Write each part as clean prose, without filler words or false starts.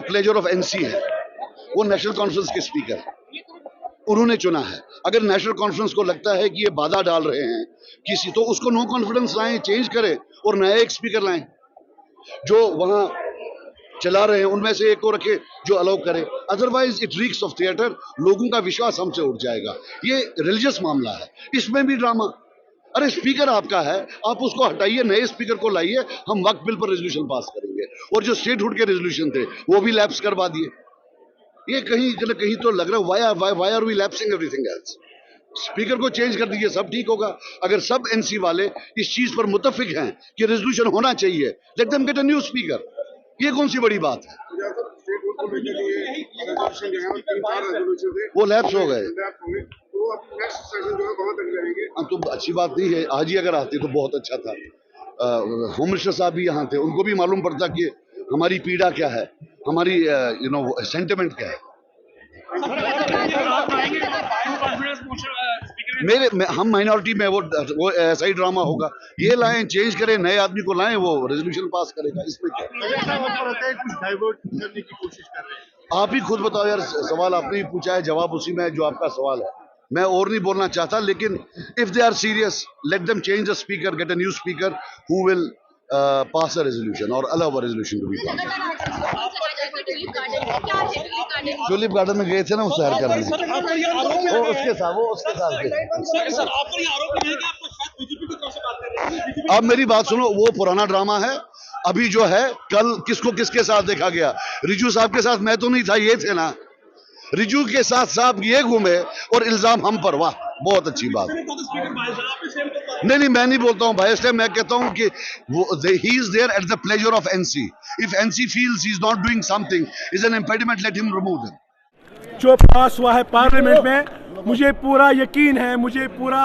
Pleasure of NC है, वो national conference के स्पीकर उन्होंने चुना है। अगर नेशनल कॉन्फ्रेंस को लगता है कि ये बाधा डाल रहे हैं किसी, तो उसको नो कॉन्फिडेंस लाएं, चेंज करें और नया एक स्पीकर लाएं जो वहां चला रहे हैं उनमें से एक को रखे जो अलाउ करे। Otherwise it reeks of theatre, लोगों का विश्वास हमसे उठ जाएगा। ये रिलीजियस मामला है, इसमें भी ड्रामा। अरे स्पीकर आपका है, आप उसको हटाइए, नए स्पीकर को लाइए, हम वक्त बिल पर रेजोल्यूशन पास करेंगे। और जो स्टेटहुड के रेजोल्यूशन थे वो भी लैप्स करवा दिए। ये कहीं न कहीं तो लग रहा है why are we lapsing everything else. Speaker को चेंज कर दीजिए, सब ठीक होगा। अगर सब एनसी वाले इस चीज पर मुत्तफिक हैं कि रेजोल्यूशन होना चाहिए, let them get a new speaker. ये कौन सी बड़ी बात है? वो लैप्स हो गए तो अच्छी बात नहीं है। आज ही अगर आते तो बहुत अच्छा था। होम मिनिस्टर साहब भी यहाँ थे, उनको भी मालूम पड़ता कि हमारी पीड़ा क्या है, हमारी सेंटिमेंट क्या है। हम माइनॉरिटी में वो ऐसा ही ड्रामा होगा। ये लाएं, चेंज करें, नए आदमी को लाएं, वो रेजोल्यूशन पास करेगा। इसमें क्या आप ही खुद बताओ यार। सवाल आपने ही पूछा है, जवाब उसी में है जो आपका सवाल है। मैं और नहीं बोलना चाहता, लेकिन if they are serious, let them change the speaker, get a new speaker who will pass a resolution और allow a resolution to be pass. Tulip garden में गए थे ना उस सैर करने, वो उसके साथ अब मेरी बात सुनो, वो पुराना ड्रामा है। अभी जो है, कल किसको किसके साथ देखा गया? रिजू साहब के साथ मैं तो नहीं था, ये थे ना। रिजू के साथ साहब ये घूमे और इल्जाम हम पर। वाह, बहुत अच्छी बात। नहीं, मैं नहीं बोलता हूँ बायस्ड है। मैं कहता हूँ कि he is there at the pleasure of NC. If NC feels he is not doing something, is an impediment, let him remove him. जो पास हुआ है पार्लियामेंट में, मुझे पूरा यकीन है, मुझे पूरा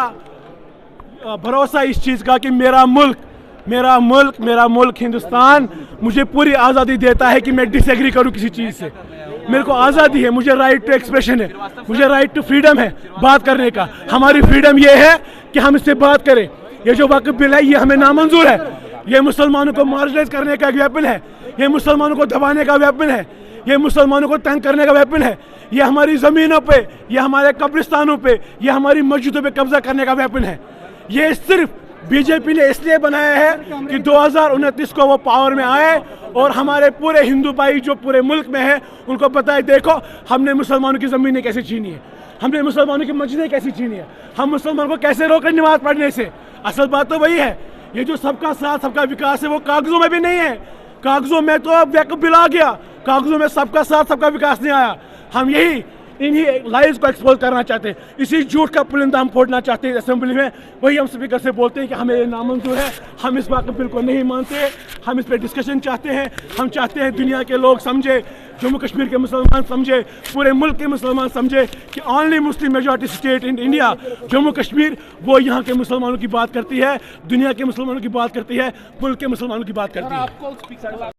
भरोसा इस चीज़ का कि मेरा मुल्क हिंदुस्तान मुझे पूरी आज़ादी देता है कि मैं डिसएग्री करूं किसी चीज़ से। मेरे को आज़ादी है, मुझे राइट टू एक्सप्रेशन है, मुझे राइट टू फ्रीडम है बात करने का। हमारी फ्रीडम ये है कि हम इससे बात करें। ये जो वक्फ बिल है ये हमें नामंजूर है। ये मुसलमानों को मार्जिनाइज करने का एक वेपन है, ये मुसलमानों को दबाने का वेपन है, ये मुसलमानों को तंग करने का वेपन है। ये हमारी ज़मीनों पे, ये हमारे कब्रिस्तानों पे, ये हमारी मस्जिदों पे कब्जा करने का वेपन है। ये सिर्फ बीजेपी ने इसलिए बनाया है कि 2029 को वो पावर में आए और हमारे पूरे हिंदू भाई जो पूरे मुल्क में है उनको पता है, देखो हमने मुसलमानों की ज़मीनें कैसे छीनी है, हमने मुसलमानों की मस्जिदें कैसे छीनी है, हम मुसलमानों को कैसे रोके नमाज पढ़ने से। असल बात तो वही है। ये जो सबका साथ सबका विकास है वो कागजों में भी नहीं है। कागजों में तो अब वक्फ बिल आ गया, कागजों में सबका साथ सबका विकास नहीं आया। हम यही इन्हीं लाइज को एक्सपोज करना चाहते हैं, इसी झूठ का पुलिंदा हम फोड़ना चाहते हैं असेंबली में। वही हम स्पीकर से बोलते हैं कि हमें ये नामंजूर है, हम इस वक्फ बिल को नहीं मानते, हम इस पर डिस्कशन चाहते हैं। हम चाहते हैं दुनिया के लोग समझे, जम्मू कश्मीर के मुसलमान समझे, पूरे मुल्क के मुसलमान समझे कि only Muslim majority state in India Jammu Kashmir, वो यहाँ के मुसलमानों की बात करती है, दुनिया के मुसलमानों की बात करती है, मुल्क के मुसलमानों की बात करती है।